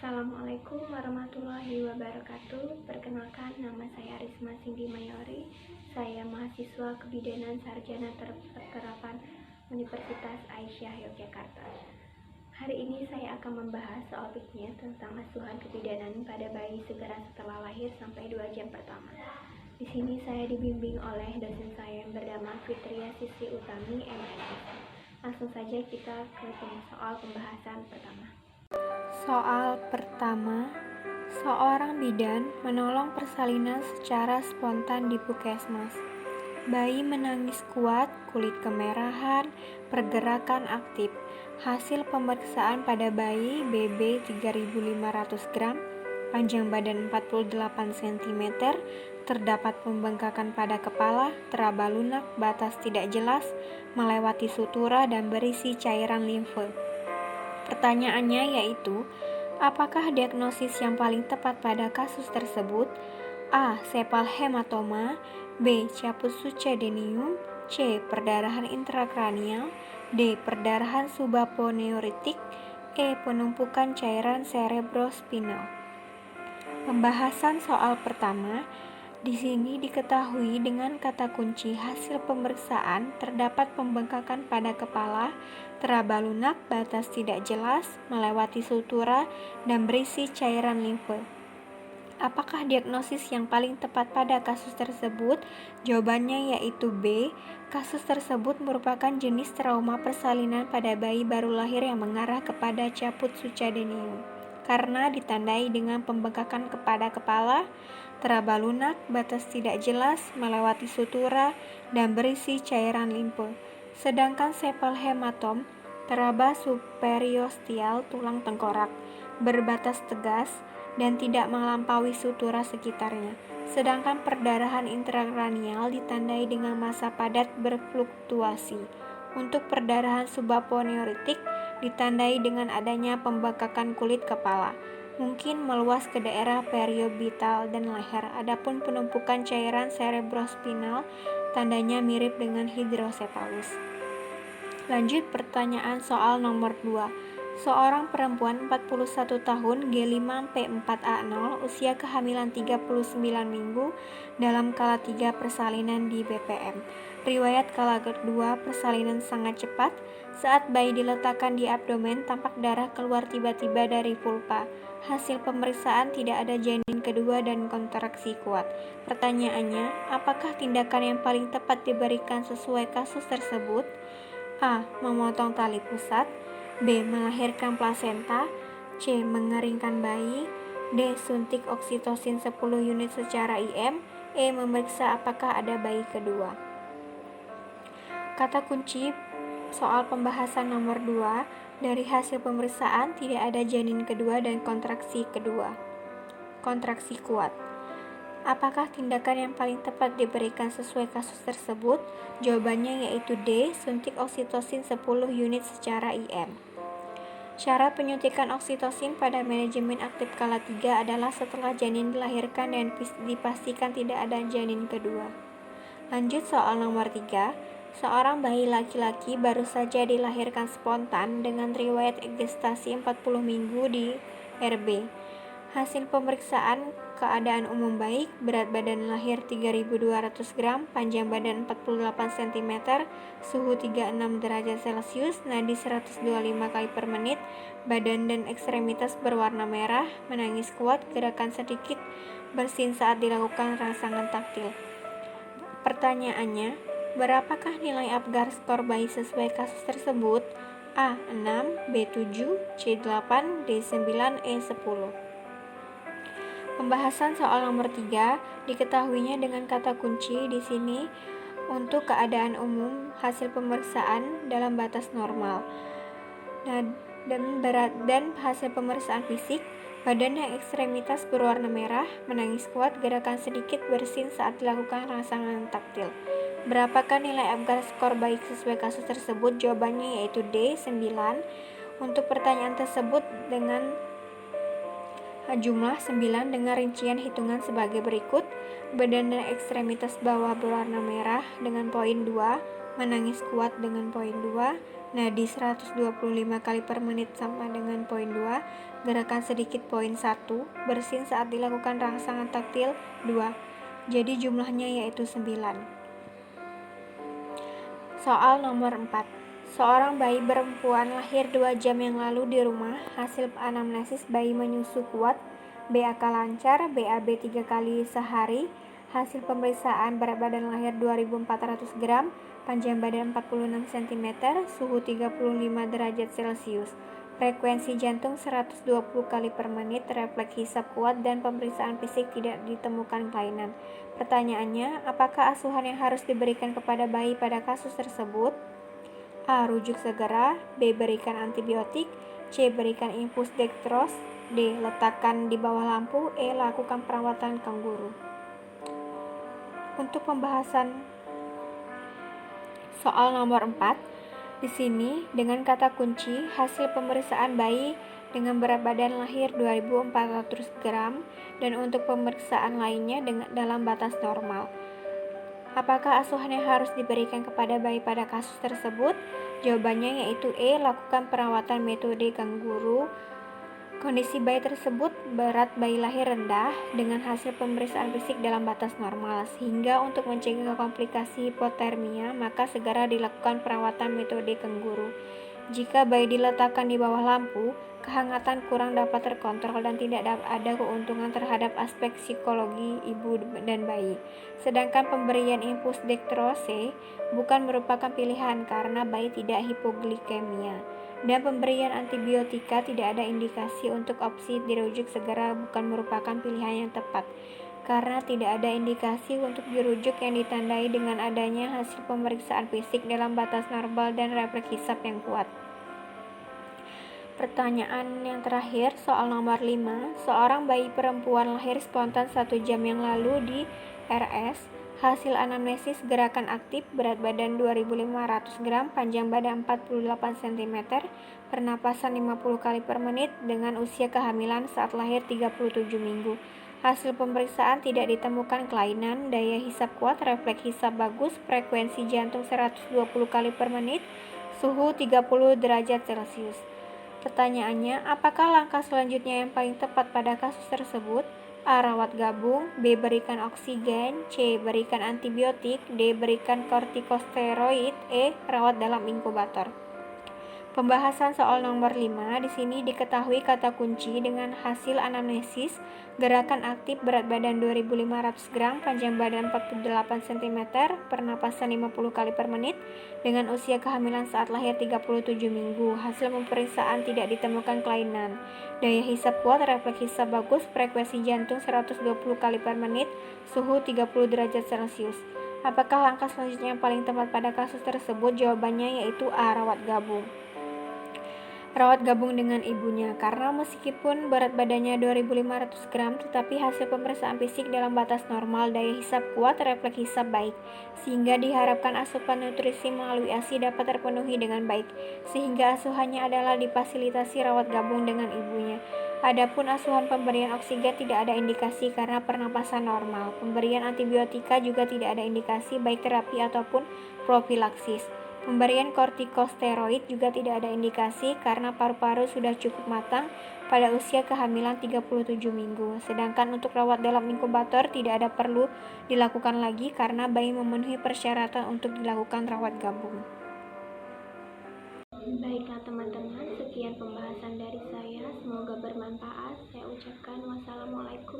Assalamualaikum warahmatullahi wabarakatuh. Perkenalkan, nama saya Risma Cindy Mayori. Saya mahasiswa Kebidanan Sarjana Terterapan Universitas Aisyah Yogyakarta. Hari ini saya akan membahas topiknya tentang asuhan kebidanan pada bayi segera setelah lahir sampai 2 jam pertama. Di sini saya dibimbing oleh dosen saya yang bernama Fitria Sisi Utami, MNS. Langsung saja kita ke soal pembahasan pertama. Soal pertama, seorang bidan menolong persalinan secara spontan di puskesmas. Bayi menangis kuat, kulit kemerahan, pergerakan aktif. Hasil pemeriksaan pada bayi BB 3.500 gram, panjang badan 48 cm, terdapat pembengkakan pada kepala, teraba lunak, batas tidak jelas, melewati sutura dan berisi cairan limfe. Pertanyaannya yaitu, apakah diagnosis yang paling tepat pada kasus tersebut? A. Sepal hematoma, B. Caput succedaneum, C. Perdarahan intrakranial, D. Perdarahan subaponeurotik, E. Penumpukan cairan cerebrospinal. Pembahasan soal pertama. Di sini diketahui dengan kata kunci hasil pemeriksaan terdapat pembengkakan pada kepala, teraba lunak, batas tidak jelas, melewati sutura, dan berisi cairan limfe. Apakah diagnosis yang paling tepat pada kasus tersebut? Jawabannya yaitu B. Kasus tersebut merupakan jenis trauma persalinan pada bayi baru lahir yang mengarah kepada caput succedaneum, karena ditandai dengan pembengkakan kepada kepala, teraba lunak, batas tidak jelas, melewati sutura, dan berisi cairan limfe. Sedangkan sepal hematom, teraba superiostial tulang tengkorak, berbatas tegas, dan tidak melampaui sutura sekitarnya. Sedangkan perdarahan intrakranial ditandai dengan massa padat berfluktuasi. Untuk perdarahan subaponeurotik ditandai dengan adanya pembengkakan kulit kepala, mungkin meluas ke daerah periobital dan leher. Adapun penumpukan cairan cerebrospinal tandanya mirip dengan hidrosepalus. Lanjut pertanyaan soal nomor 2. Seorang perempuan 41 tahun G5P4A0 usia kehamilan 39 minggu dalam kala 3 persalinan di BPM. Riwayat kala kedua persalinan sangat cepat. Saat bayi diletakkan di abdomen tampak darah keluar tiba-tiba dari vulva. Hasil pemeriksaan tidak ada janin kedua dan kontraksi kuat. Pertanyaannya, apakah tindakan yang paling tepat diberikan sesuai kasus tersebut? A. Memotong tali pusat, B. Melahirkan plasenta, C. Mengeringkan bayi, D. Suntik oksitosin 10 unit secara IM, E. Memeriksa apakah ada bayi kedua. Kata kunci soal pembahasan nomor 2, dari hasil pemeriksaan tidak ada janin kedua dan kontraksi kuat. Apakah tindakan yang paling tepat diberikan sesuai kasus tersebut? Jawabannya yaitu D. Suntik oksitosin 10 unit secara IM. Syarat penyuntikan oksitosin pada manajemen aktif kala 3 adalah setelah janin dilahirkan dan dipastikan tidak ada janin kedua. Lanjut soal nomor 3. Seorang bayi laki-laki baru saja dilahirkan spontan dengan riwayat gestasi 40 minggu di RB. Hasil pemeriksaan keadaan umum baik, berat badan lahir 3.200 gram, panjang badan 48 cm, suhu 36 derajat Celcius, nadi 125 kali per menit, badan dan ekstremitas berwarna merah, menangis kuat, gerakan sedikit, bersin saat dilakukan rangsangan taktil. Pertanyaannya, berapakah nilai Apgar skor bayi sesuai kasus tersebut? A. 6, B. 7, C. 8, D. 9, E. 10. Pembahasan soal nomor 3, diketahuinya dengan kata kunci di sini untuk keadaan umum hasil pemeriksaan dalam batas normal. Dan hasil pemeriksaan fisik, badan dan ekstremitas berwarna merah, menangis kuat, gerakan sedikit, bersin saat dilakukan rangsangan taktil. Berapakah nilai Apgar skor baik sesuai kasus tersebut? Jawabannya yaitu D. 9. Untuk pertanyaan tersebut dengan jumlah 9 dengan rincian hitungan sebagai berikut. Badan dan ekstremitas bawah berwarna merah dengan poin 2, menangis kuat dengan poin 2, nadi 125 kali per menit sama dengan poin 2, gerakan sedikit poin 1, bersin saat dilakukan rangsangan taktil 2. Jadi jumlahnya yaitu 9. Soal nomor 4. Seorang bayi perempuan lahir 2 jam yang lalu di rumah. Hasil anamnesis bayi menyusu kuat, BAK lancar, BAB 3 kali sehari. Hasil pemeriksaan berat badan lahir 2400 gram, panjang badan 46 cm, suhu 35 derajat Celcius. Frekuensi jantung 120 kali per menit, refleks hisap kuat, dan pemeriksaan fisik tidak ditemukan kelainan. Pertanyaannya, apakah asuhan yang harus diberikan kepada bayi pada kasus tersebut? A. Rujuk segera. B. Berikan antibiotik. C. Berikan infus dextrose. D. Letakkan di bawah lampu. E. Lakukan perawatan kanguru. Untuk pembahasan soal nomor 4, di sini dengan kata kunci hasil pemeriksaan bayi dengan berat badan lahir 2400 gram dan untuk pemeriksaan lainnya dalam batas normal. Apakah asuhan yang harus diberikan kepada bayi pada kasus tersebut? Jawabannya yaitu E. Lakukan perawatan metode kanguru. Kondisi bayi tersebut berat bayi lahir rendah dengan hasil pemeriksaan fisik dalam batas normal, sehingga untuk mencegah komplikasi hipotermia maka segera dilakukan perawatan metode kanguru. Jika bayi diletakkan di bawah lampu, kehangatan kurang dapat terkontrol dan tidak ada keuntungan terhadap aspek psikologi ibu dan bayi. Sedangkan pemberian infus dextrose bukan merupakan pilihan karena bayi tidak hipoglikemia. Dan pemberian antibiotika tidak ada indikasi untuk opsi dirujuk segera bukan merupakan pilihan yang tepat karena tidak ada indikasi untuk dirujuk yang ditandai dengan adanya hasil pemeriksaan fisik dalam batas normal dan refleks hisap yang kuat. Pertanyaan yang terakhir, soal nomor 5. Seorang bayi perempuan lahir spontan 1 jam yang lalu di RS. Hasil anamnesis gerakan aktif, berat badan 2500 gram, panjang badan 48 cm, pernapasan 50 kali per menit dengan usia kehamilan saat lahir 37 minggu. Hasil pemeriksaan tidak ditemukan kelainan, daya hisap kuat, refleks hisap bagus, frekuensi jantung 120 kali per menit, suhu 30 derajat Celcius. Pertanyaannya, apakah langkah selanjutnya yang paling tepat pada kasus tersebut? A. Rawat gabung. B. Berikan oksigen. C. Berikan antibiotik. D. Berikan kortikosteroid. E. Rawat dalam inkubator. Pembahasan soal nomor 5. Di sini diketahui kata kunci dengan hasil anamnesis gerakan aktif, berat badan 2500 gram, panjang badan 48 cm, pernapasan 50 kali per menit dengan usia kehamilan saat lahir 37 minggu. Hasil pemeriksaan tidak ditemukan kelainan. Daya hisap kuat, refleks hisap bagus, frekuensi jantung 120 kali per menit, suhu 30 derajat Celcius. Apakah langkah selanjutnya yang paling tepat pada kasus tersebut? Jawabannya yaitu A. Rawat gabung. Rawat gabung dengan ibunya karena meskipun berat badannya 2500 gram tetapi hasil pemeriksaan fisik dalam batas normal, daya hisap kuat, refleks hisap baik, sehingga diharapkan asupan nutrisi melalui ASI dapat terpenuhi dengan baik, sehingga asuhannya adalah difasilitasi rawat gabung dengan ibunya. Adapun asuhan pemberian oksigen tidak ada indikasi karena pernapasan normal. Pemberian antibiotika juga tidak ada indikasi baik terapi ataupun profilaksis. Pemberian kortikosteroid juga tidak ada indikasi karena paru-paru sudah cukup matang pada usia kehamilan 37 minggu. Sedangkan untuk rawat dalam inkubator tidak ada perlu dilakukan lagi karena bayi memenuhi persyaratan untuk dilakukan rawat gabung. Baiklah teman-teman, sekian pembahasan dari saya. Semoga bermanfaat. Saya ucapkan wassalamualaikum